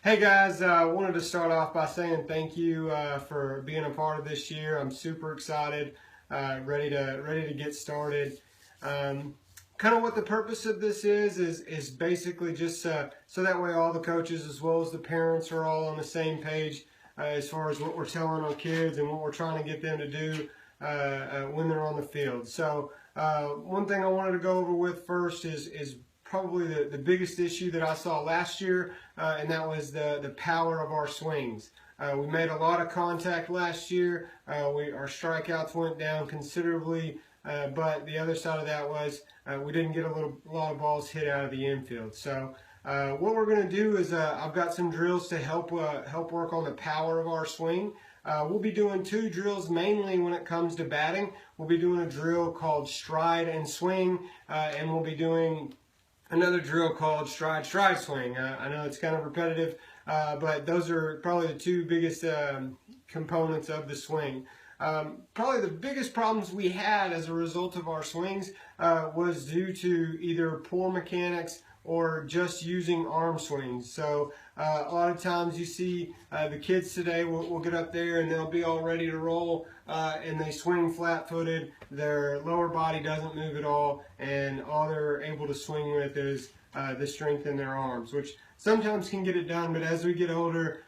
Hey guys, I wanted to start off by saying thank you for being a part of this year. I'm super excited, ready to get started. Kind of what the purpose of this is basically just so that way all the coaches as well as the parents are all on the same page as far as what we're telling our kids and what we're trying to get them to do when they're on the field. So one thing I wanted to go over with first is probably the biggest issue that I saw last year, and that was the power of our swings. We made a lot of contact last year. Our strikeouts went down considerably, but the other side of that was we didn't get a lot of balls hit out of the infield. So what we're going to do is I've got some drills to help work on the power of our swing. We'll be doing two drills mainly when it comes to batting. We'll be doing a drill called stride and swing, and we'll be doing another drill called stride swing. I know it's kind of repetitive, but those are probably the two biggest components of the swing. Probably the biggest problems we had as a result of our swings was due to either poor mechanics or just using arm swings. So a lot of times you see the kids today will get up there and they'll be all ready to roll, and they swing flat-footed. Their lower body doesn't move at all, and all they're able to swing with is the strength in their arms, which sometimes can get it done, but as we get older,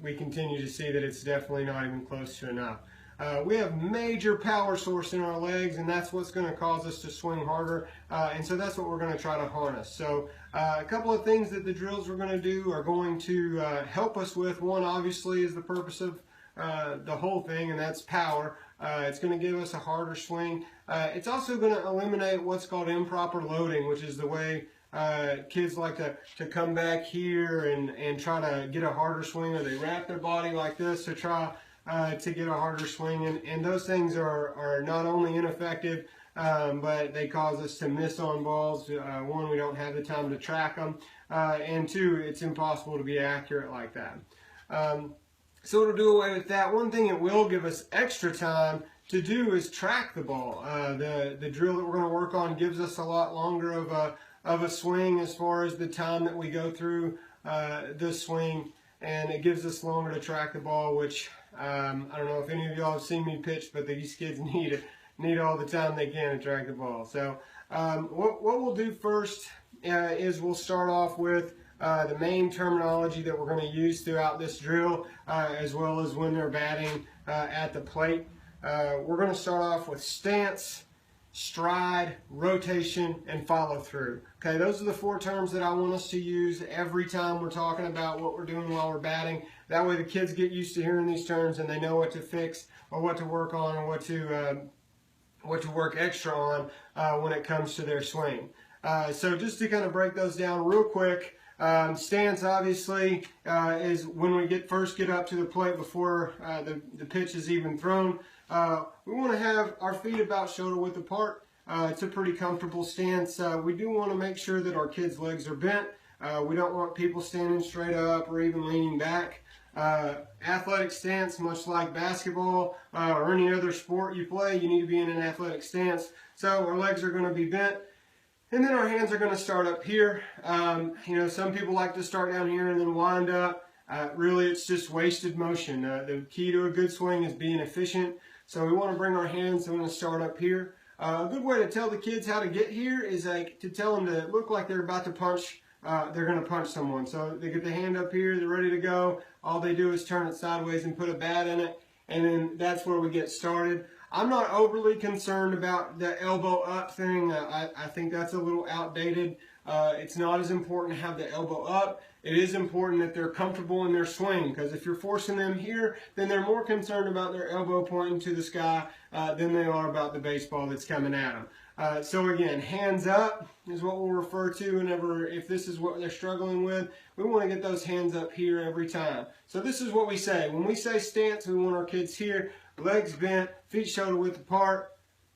we continue to see that it's definitely not even close to enough. We have major power source in our legs, and that's what's going to cause us to swing harder, and so that's what we're going to try to harness. So a couple of things that the drills we're going to do are going to help us with. One, obviously, is the purpose of the whole thing, and that's power. It's going to give us a harder swing. It's also going to eliminate what's called improper loading, which is the way kids like to come back here and try to get a harder swing, or they wrap their body like this to try to get a harder swing, and those things are not only ineffective, but they cause us to miss on balls. One, we don't have the time to track them, and two, it's impossible to be accurate like that. So it'll do away with that. One thing it will give us extra time to do is track the ball. The drill that we're going to work on gives us a lot longer of a swing as far as the time that we go through the swing, and it gives us longer to track the ball, which I don't know if any of y'all have seen me pitch, but these kids need all the time they can to track the ball. So what we'll do first is we'll start off with the main terminology that we're going to use throughout this drill, as well as when they're batting at the plate. We're going to start off with stance, stride, rotation, and follow through. Okay, those are the four terms that I want us to use every time we're talking about what we're doing while we're batting. That way the kids get used to hearing these terms and they know what to fix or what to work on, or what to work extra on when it comes to their swing. So just to kind of break those down real quick, stance obviously is when we first get up to the plate before the pitch is even thrown. We want to have our feet about shoulder width apart. It's a pretty comfortable stance. We do want to make sure that our kids' legs are bent. We don't want people standing straight up or even leaning back. Athletic stance, much like basketball or any other sport you play, you need to be in an athletic stance. So our legs are going to be bent, and then our hands are going to start up here. Some people like to start down here and then wind up. Really, it's just wasted motion. The key to a good swing is being efficient. So we want to bring our hands, so we're going to start up here. A good way to tell the kids how to get here is to tell them to look like they're about to punch. They're going to punch someone. So they get the hand up here, they're ready to go. All they do is turn it sideways and put a bat in it, and then that's where we get started. I'm not overly concerned about the elbow up thing. I think that's a little outdated. It's not as important to have the elbow up. It is important that they're comfortable in their swing, because if you're forcing them here, then they're more concerned about their elbow pointing to the sky than they are about the baseball that's coming at them. So again, hands up is what we'll refer to whenever, if this is what they're struggling with, we want to get those hands up here every time. So this is what we say. When we say stance, we want our kids here, legs bent, feet shoulder width apart,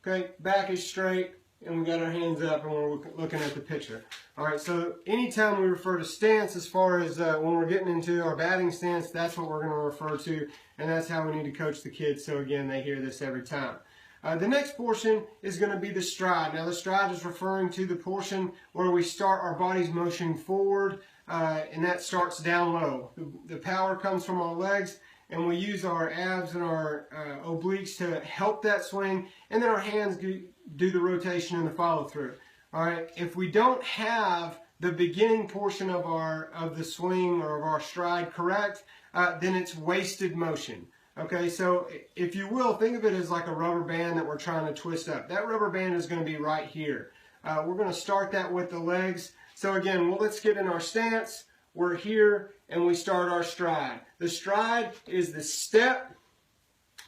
okay, back is straight, and we got our hands up and we're looking at the pitcher. All right, so anytime we refer to stance, as far as when we're getting into our batting stance, that's what we're going to refer to, and that's how we need to coach the kids, so again, they hear this every time. The next portion is going to be the stride. Now the stride is referring to the portion where we start our body's motion forward, and that starts down low. The power comes from our legs, and we use our abs and our obliques to help that swing, and then our hands do the rotation and the follow through. All right, if we don't have the beginning portion of the swing or of our stride correct, then it's wasted motion. Okay, so if you will, think of it as like a rubber band that we're trying to twist up. That rubber band is going to be right here. We're going to start that with the legs. So again, let's get in our stance. We're here and we start our stride. The stride is the step.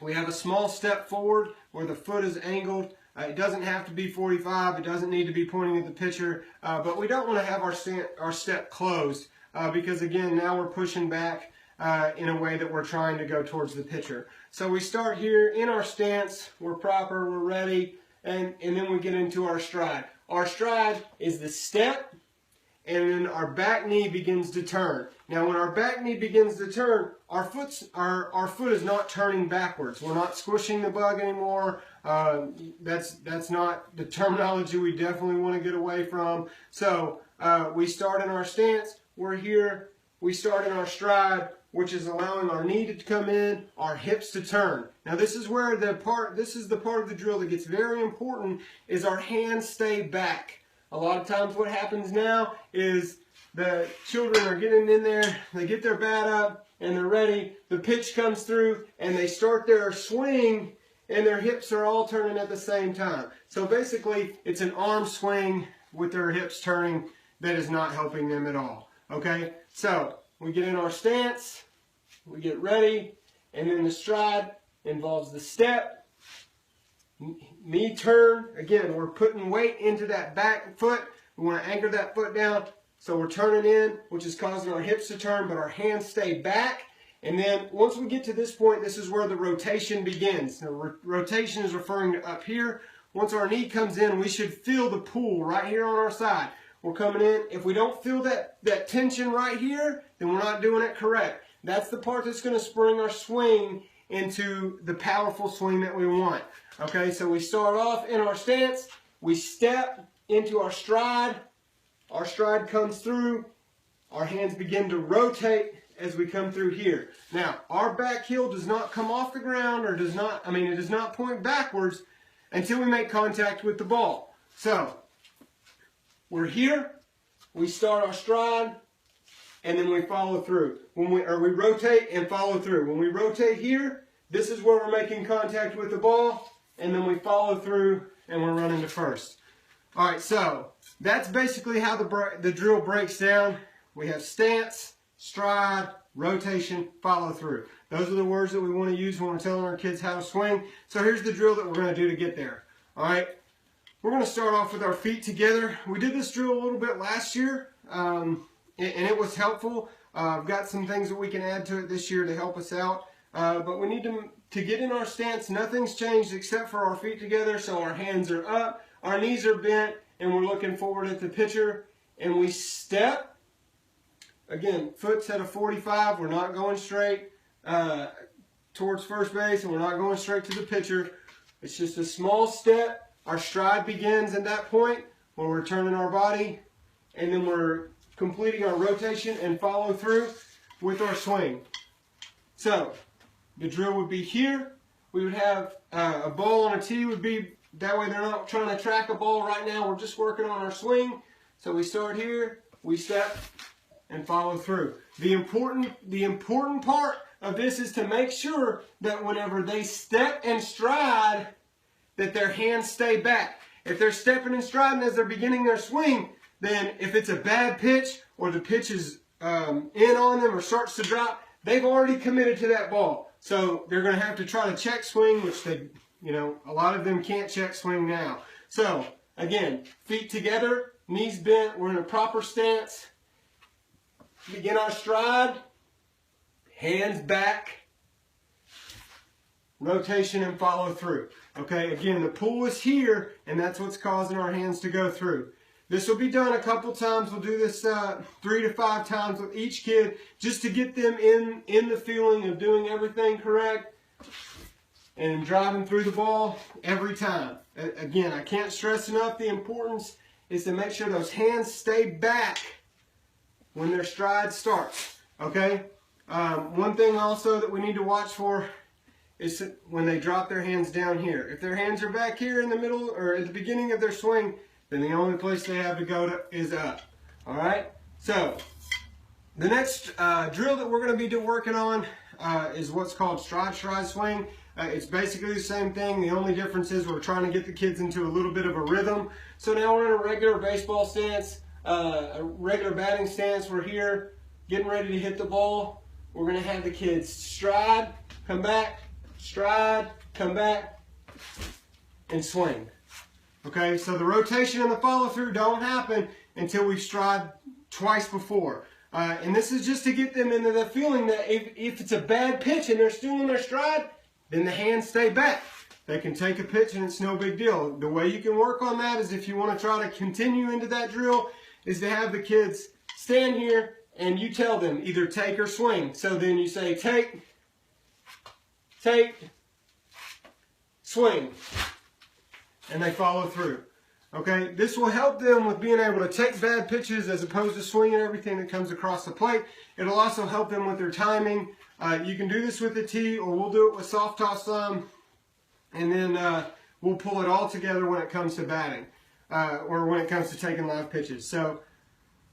We have a small step forward where the foot is angled. It doesn't have to be 45. It doesn't need to be pointing at the pitcher. But we don't want to have our step closed because again, now we're pushing back in a way that we're trying to go towards the pitcher. So we start here in our stance, we're proper, we're ready, and then we get into our stride. Our stride is the step, and then our back knee begins to turn. Now when our back knee begins to turn, our foot is not turning backwards. We're not squishing the bug anymore. That's not the terminology we definitely want to get away from. So we start in our stance, we're here, we start in our stride, which is allowing our knee to come in, our hips to turn. Now this is where this is the part of the drill that gets very important, is our hands stay back. A lot of times what happens now is the children are getting in there, they get their bat up and they're ready, the pitch comes through and they start their swing and their hips are all turning at the same time. So basically it's an arm swing with their hips turning that is not helping them at all. Okay, so we get in our stance, we get ready, and then the stride involves the step, knee turn. Again, we're putting weight into that back foot. We want to anchor that foot down. So we're turning in, which is causing our hips to turn, but our hands stay back. And then once we get to this point, this is where the rotation begins. The rotation is referring to up here. Once our knee comes in, we should feel the pull right here on our side. We're coming in. If we don't feel that tension right here, then we're not doing it correct. That's the part that's going to spring our swing into the powerful swing that we want. Okay, so we start off in our stance, we step into our stride comes through, our hands begin to rotate as we come through here. Now, our back heel does not come off the ground or it does not point backwards until we make contact with the ball. So, we're here, we start our stride, and then we follow through. We rotate and follow through. When we rotate here, this is where we're making contact with the ball, and then we follow through and we're running to first. All right, so that's basically how the drill breaks down. We have stance, stride, rotation, follow through. Those are the words that we want to use when we're telling our kids how to swing. So here's the drill that we're going to do to get there. All right, we're going to start off with our feet together. We did this drill a little bit last year, and it was helpful. I've got some things that we can add to it this year to help us out. But we need to get in our stance. Nothing's changed except for our feet together. So our hands are up, our knees are bent, and we're looking forward at the pitcher. And we step. Again, foot's at a 45. We're not going straight towards first base, and we're not going straight to the pitcher. It's just a small step. Our stride begins at that point when we're turning our body, and then we're completing our rotation and follow through with our swing. So the drill would be here. We would have a ball on a tee would be, that way they're not trying to track a ball right now. We're just working on our swing. So we start here, we step and follow through. The important part of this is to make sure that whenever they step and stride, that their hands stay back. If they're stepping and striding as they're beginning their swing, then if it's a bad pitch or the pitch is in on them or starts to drop, they've already committed to that ball. So they're going to have to try to check swing, which they, a lot of them can't check swing now. So again, feet together, knees bent, we're in a proper stance. Begin our stride, hands back, rotation and follow through. Okay, again, the pull is here, and that's what's causing our hands to go through. This will be done a couple times. We'll do this 3 to 5 times with each kid just to get them in the feeling of doing everything correct. and driving through the ball every time. Again, I can't stress enough the importance is to make sure those hands stay back when their stride starts, okay? One thing also that we need to watch for is when they drop their hands down here. If their hands are back here in the middle or at the beginning of their swing, then the only place they have to go to is up, all right? So the next drill that we're going to be working on is what's called stride swing. It's basically the same thing. The only difference is we're trying to get the kids into a little bit of a rhythm. So now we're in a regular baseball stance, a regular batting stance. We're here getting ready to hit the ball. We're going to have the kids stride, come back, and swing. Okay, so the rotation and the follow through don't happen until we stride twice before. And this is just to get them into the feeling that if it's a bad pitch and they're still in their stride, then the hands stay back. They can take a pitch and it's no big deal. The way you can work on that is if you want to try to continue into that drill is to have the kids stand here and you tell them either take or swing. So then you say take, swing, and they follow through. Okay, this will help them with being able to take bad pitches as opposed to swinging everything that comes across the plate. It'll also help them with their timing. You can do this with the tee, or we'll do it with soft toss thumb, and then we'll pull it all together when it comes to batting, or when it comes to taking live pitches. So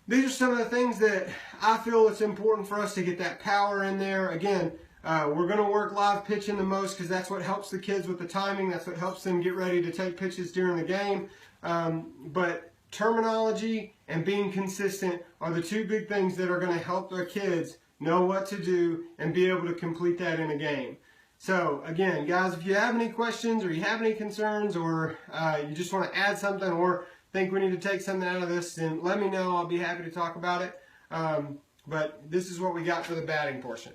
these are some of the things that I feel it's important for us to get that power in there. Again, we're going to work live pitching the most because that's what helps the kids with the timing. That's what helps them get ready to take pitches during the game. But terminology and being consistent are the two big things that are going to help our kids know what to do and be able to complete that in a game. So again, guys, if you have any questions or you have any concerns or you just want to add something or think we need to take something out of this, then let me know. I'll be happy to talk about it. But this is what we got for the batting portion.